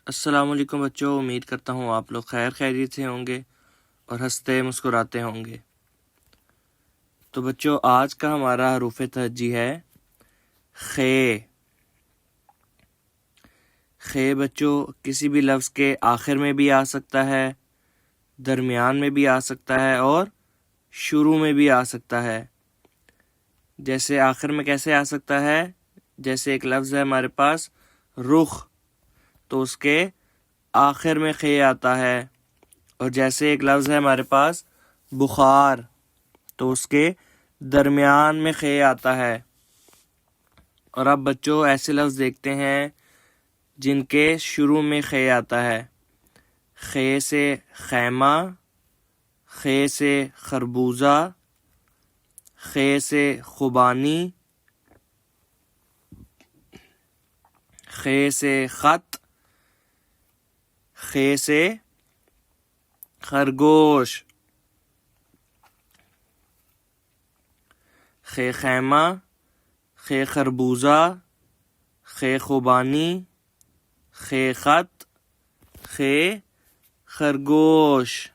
السلام علیکم بچوں، امید کرتا ہوں آپ لوگ خیر خیریت سے ہوں گے اور ہنستے مسکراتے ہوں گے۔ تو بچوں، آج کا ہمارا حروف تہجی ہے خے۔ خے بچوں کسی بھی لفظ کے آخر میں بھی آ سکتا ہے، درمیان میں بھی آ سکتا ہے اور شروع میں بھی آ سکتا ہے۔ جیسے آخر میں کیسے آ سکتا ہے؟ جیسے ایک لفظ ہے ہمارے پاس رخ، تو اس کے آخر میں خے آتا ہے۔ اور جیسے ایک لفظ ہے ہمارے پاس بخار، تو اس کے درمیان میں خے آتا ہے۔ اور اب بچوں ایسے لفظ دیکھتے ہیں جن کے شروع میں خے آتا ہے۔ خے سے خیمہ، خے سے خربوزہ، خے سے خوبانی، خے سے خط، خے سے خرگوش۔ خے خیمہ، خے خربوزہ، خے خوبانی، خے خط، خے خرگوش۔